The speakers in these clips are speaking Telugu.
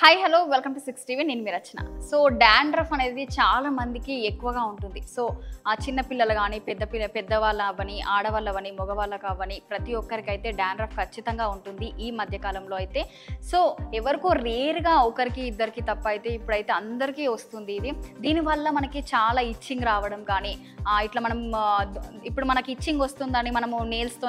Hi hello welcome to 6TV నేను మీ రచన. సో డాండ్రఫ్ అనేది చాలా మందికి ఎక్కువగా ఉంటుంది. సో ఆ చిన్నపిల్లలు కానీ పెద్దవాళ్ళు అవని ఆడవాళ్ళు అవని మగవాళ్ళకు అవని ప్రతి ఒక్కరికైతే డాండ్రఫ్ ఖచ్చితంగా ఉంటుంది ఈ మధ్యకాలంలో అయితే. సో ఎవరికో రేర్గా ఒకరికి ఇద్దరికి తప్ప అయితే ఇప్పుడైతే అందరికీ వస్తుంది ఇది. దీనివల్ల మనకి చాలా ఇచ్చింగ్ రావడం కానీ ఇట్లా మనం ఇప్పుడు మనకి ఇచ్చింగ్ వస్తుందని మనము నేల్స్తో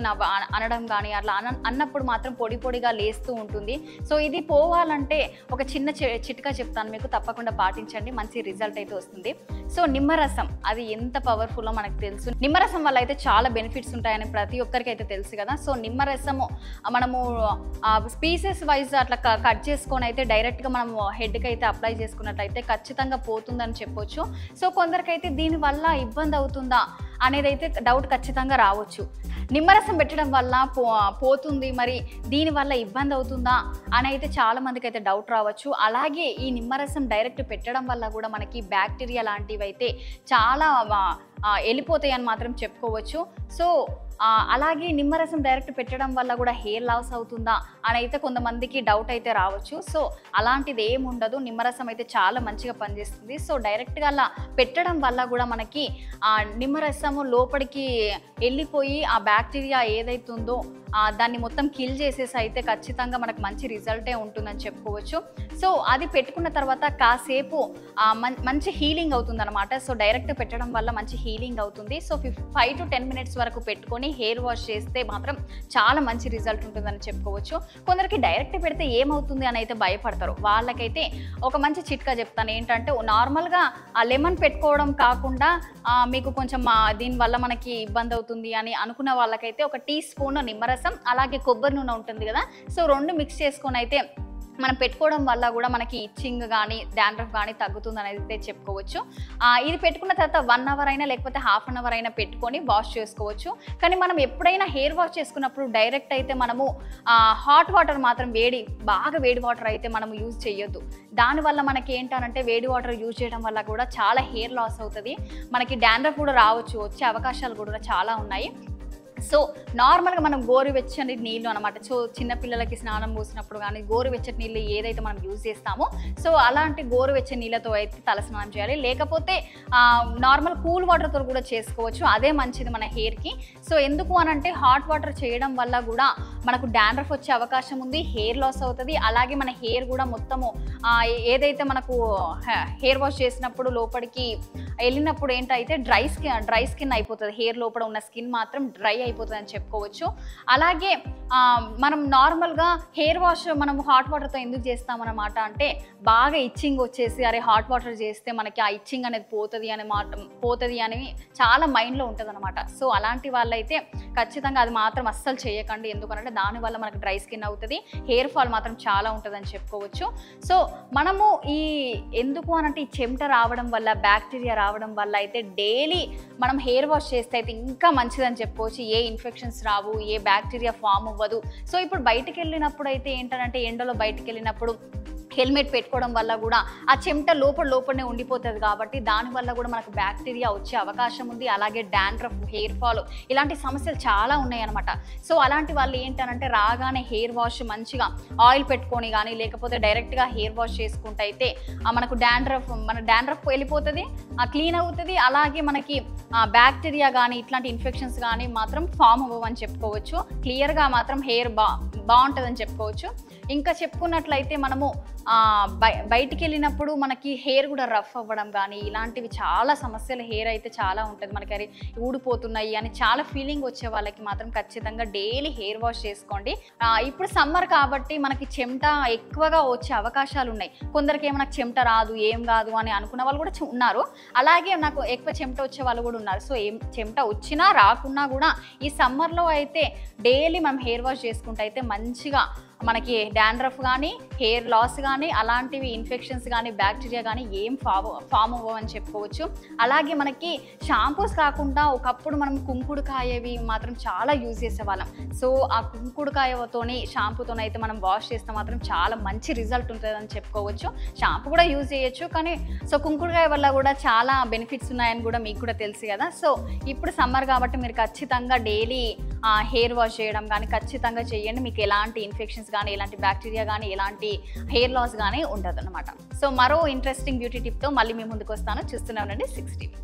అనడం కానీ అట్లా అన్నప్పుడు మాత్రం పొడి పొడిగా లేస్తూ ఉంటుంది. సో ఇది పోవాలంటే ఒక చిన్న చిట్కా చెప్తాను, మీకు తప్పకుండా పాటించండి, మంచి రిజల్ట్ అయితే వస్తుంది. సో నిమ్మరసం అది ఎంత పవర్ఫుల్లో మనకు తెలుసు. నిమ్మరసం వల్ల అయితే చాలా బెనిఫిట్స్ ఉంటాయని ప్రతి ఒక్కరికి అయితే తెలుసు కదా. సో నిమ్మరసము మనము స్పీసెస్ వైజ్ అట్లా కట్ చేసుకొని అయితే డైరెక్ట్గా మనము హెడ్కి అయితే అప్లై చేసుకున్నట్లయితే ఖచ్చితంగా పోతుందని చెప్పొచ్చు. సో కొందరికైతే దీనివల్ల ఇబ్బంది అవుతుందా అనేది అయితే డౌట్ ఖచ్చితంగా రావచ్చు. నిమ్మరసం పెట్టడం వల్ల పోతుంది, మరి దీనివల్ల ఇబ్బంది అవుతుందా అని అయితే చాలా మందికి అయితే డౌట్ రావచ్చు. అలాగే ఈ నిమ్మరసం డైరెక్ట్ పెట్టడం వల్ల కూడా మనకి బ్యాక్టీరియా లాంటివి అయితే చాలా వెళ్ళిపోతాయి అని మాత్రం చెప్పుకోవచ్చు. సో అలాగే నిమ్మరసం డైరెక్ట్ పెట్టడం వల్ల కూడా హెయిర్ లాస్ అవుతుందా అని అయితే కొంతమందికి డౌట్ అయితే రావచ్చు. సో అలాంటిది ఏమి ఉండదు, నిమ్మరసం అయితే చాలా మంచిగా పనిచేస్తుంది. సో డైరెక్ట్గా అలా పెట్టడం వల్ల కూడా మనకి నిమ్మరసము లోపలికి వెళ్ళిపోయి ఆ బ్యాక్టీరియా ఏదైతే ఉందో దాన్ని మొత్తం కిల్ చేసేసి అయితే ఖచ్చితంగా మనకు మంచి రిజల్టే ఉంటుందని చెప్పుకోవచ్చు. సో అది పెట్టుకున్న తర్వాత కాసేపు మంచి హీలింగ్ అవుతుంది అనమాట. సో డైరెక్ట్ పెట్టడం వల్ల మంచి హీలింగ్ అవుతుంది. సో 5 to 10 minutes వరకు పెట్టుకొని హెయిర్ వాష్ చేస్తే మాత్రం చాలా మంచి రిజల్ట్ ఉంటుందని చెప్పుకోవచ్చు. కొందరికి డైరెక్ట్ పెడితే ఏమవుతుంది అని అయితే భయపడతారు. వాళ్ళకైతే ఒక మంచి చిట్కా చెప్తాను, ఏంటంటే నార్మల్గా లెమన్ పెట్టుకోవడం కాకుండా మీకు కొంచెం దీనివల్ల మనకి ఇబ్బంది అవుతుంది అని అనుకున్న వాళ్ళకైతే ఒక టీ స్పూన్ నిమ్మరసం అలాగే కొబ్బరి నూనె ఉంటుంది కదా, సో 2 మిక్స్ చేసుకొని అయితే మనం పెట్టుకోవడం వల్ల కూడా మనకి ఇచ్చింగ్ కానీ డాండ్రఫ్ కానీ తగ్గుతుంది అనేది అయితే చెప్పుకోవచ్చు. ఇది పెట్టుకున్న తర్వాత 1 hour అయినా లేకపోతే ½ an hour అయినా పెట్టుకొని వాష్ చేసుకోవచ్చు. కానీ మనం ఎప్పుడైనా హెయిర్ వాష్ చేసుకున్నప్పుడు డైరెక్ట్ అయితే మనము హాట్ వాటర్ మాత్రం బాగా వేడి వాటర్ అయితే మనం యూజ్ చేయొద్దు. దానివల్ల మనకి ఏంటంటే వేడి వాటర్ యూజ్ చేయడం వల్ల కూడా చాలా హెయిర్ లాస్ అవుతుంది, మనకి డాండ్రఫ్ కూడా రావచ్చు, వచ్చే అవకాశాలు కూడా చాలా ఉన్నాయి. సో నార్మల్గా మనం గోరువెచ్చని నీళ్ళు అనమాట. సో చిన్నపిల్లలకి స్నానం పోసినప్పుడు కానీ గోరువెచ్చని నీళ్ళు ఏదైతే మనం యూజ్ చేస్తామో సో అలాంటి గోరువెచ్చని నీళ్ళతో అయితే తలస్నానం చేయాలి. లేకపోతే నార్మల్ కూల్ వాటర్తో కూడా చేసుకోవచ్చు, అదే మంచిది మన హెయిర్కి. సో ఎందుకు అనంటే హాట్ వాటర్ చేయడం వల్ల కూడా మనకు డాండ్రఫ్ వచ్చే అవకాశం ఉంది, హెయిర్ లాస్ అవుతుంది. అలాగే మన హెయిర్ కూడా మొత్తము ఏదైతే మనకు హెయిర్ వాష్ చేసినప్పుడు లోపలికి వెళ్ళినప్పుడు ఏంటైతే డ్రై స్కిన్ అయిపోతుంది, హెయిర్ లోపల ఉన్న స్కిన్ మాత్రం డ్రై అయిపోతుంది అని చెప్పుకోవచ్చు. అలాగే మనం నార్మల్గా హెయిర్ వాష్ మనం హాట్ వాటర్తో ఎందుకు చేస్తామన్నమాట అంటే బాగా ఇచ్చింగ్ వచ్చేసి అరే హాట్ వాటర్ చేస్తే మనకి ఆ ఇచ్చింగ్ అనేది పోతుంది అని చాలా మైండ్లో ఉంటుంది అనమాట. సో అలాంటి వాళ్ళైతే ఖచ్చితంగా అది మాత్రం అస్సలు చేయకండి, ఎందుకంటే దానివల్ల మనకు డ్రై స్కిన్ అవుతుంది, హెయిర్ ఫాల్ మాత్రం చాలా ఉంటుంది అని చెప్పుకోవచ్చు. సో మనము ఎందుకు అనంటే ఈ చెమట రావడం వల్ల బ్యాక్టీరియా రావడం వల్ల అయితే డైలీ మనం హెయిర్ వాష్ చేస్తే అయితే ఇంకా మంచిదని చెప్పుకోవచ్చు. ఏ ఇన్ఫెక్షన్స్ రావు, ఏ బ్యాక్టీరియా ఫామ్ అవ్వదు. సో ఇప్పుడు బయటికి వెళ్ళినప్పుడు అయితే ఏంటంటే ఎండలో బయటికి వెళ్ళినప్పుడు హెల్మెట్ పెట్టుకోవడం వల్ల కూడా ఆ చెమట లోపలనే ఉండిపోతుంది కాబట్టి దానివల్ల కూడా మనకు బ్యాక్టీరియా వచ్చే అవకాశం ఉంది. అలాగే డాండ్రఫ్, హెయిర్ ఫాల్ ఇలాంటి సమస్యలు చాలా ఉన్నాయి అనమాట. సో అలాంటి వాళ్ళు ఏంటంటే రాగానే హెయిర్ వాష్ మంచిగా ఆయిల్ పెట్టుకొని కానీ లేకపోతే డైరెక్ట్గా హెయిర్ వాష్ చేసుకుంటే అయితే మనకు డాండ్రఫ్ వెళ్ళిపోతుంది, క్లీన్ అవుతుంది. అలాగే మనకి బ్యాక్టీరియా కానీ ఇట్లాంటి ఇన్ఫెక్షన్స్ కానీ మాత్రం ఫామ్ అవ్వవని చెప్పుకోవచ్చు. క్లియర్గా మాత్రం హెయిర్ బాగుంటుందని చెప్పుకోవచ్చు. ఇంకా చెప్పుకున్నట్లయితే మనము బయటికి వెళ్ళినప్పుడు మనకి హెయిర్ కూడా రఫ్ అవ్వడం కానీ ఇలాంటివి చాలా సమస్యలు హెయిర్ అయితే చాలా ఉంటుంది. మనకి అరే ఊడిపోతున్నాయి అని చాలా ఫీలింగ్ వచ్చే వాళ్ళకి మాత్రం ఖచ్చితంగా డైలీ హెయిర్ వాష్ చేసుకోండి. ఇప్పుడు సమ్మర్ కాబట్టి మనకి చెమట ఎక్కువగా వచ్చే అవకాశాలు ఉన్నాయి. కొందరికి ఏమో నాకు చెమట రాదు, ఏం కాదు అని అనుకున్న వాళ్ళు కూడా ఉన్నారు. అలాగే నాకు ఎక్కువ చెమట వచ్చే వాళ్ళు కూడా ఉన్నారు. సో చెమట వచ్చినా రాకున్నా కూడా ఈ సమ్మర్లో అయితే డైలీ మనం హెయిర్ వాష్ చేసుకుంటే అయితే మంచిగా మనకి డాండ్రఫ్ కానీ హెయిర్ లాస్ కానీ అలాంటివి ఇన్ఫెక్షన్స్ కానీ బ్యాక్టీరియా కానీ ఏం ఫామ్ అవ్వని చెప్పుకోవచ్చు. అలాగే మనకి షాంపూస్ కాకుండా ఒకప్పుడు మనం కుంకుడుకాయవి మాత్రం చాలా యూజ్ చేసేవాళ్ళం. సో ఆ కుంకుడుకాయతోని షాంపూతోనైతే మనం వాష్ చేస్తే మాత్రం చాలా మంచి రిజల్ట్ ఉంటుందని చెప్పుకోవచ్చు. షాంపూ కూడా యూజ్ చేయొచ్చు, కానీ సో కుంకుడుకాయ వల్ల కూడా చాలా బెనిఫిట్స్ ఉన్నాయని కూడా మీకు కూడా తెలుసు కదా. సో ఇప్పుడు సమ్మర్ కాబట్టి మీరు ఖచ్చితంగా డైలీ హెయిర్ వాష్ చేయడం కానీ ఖచ్చితంగా చేయండి, మీకు ఎలాంటి ఇన్ఫెక్షన్స్ కానీ ఎలాంటి బ్యాక్టీరియా కానీ ఎలాంటి హెయిర్ లాస్ కానీ ఉండదు అనమాట. సో మరో ఇంట్రెస్టింగ్ బ్యూటీ టిప్తో మళ్ళీ మీ ముందుకు వస్తాను. చూస్తూనే ఉండండి 6 టీవీ.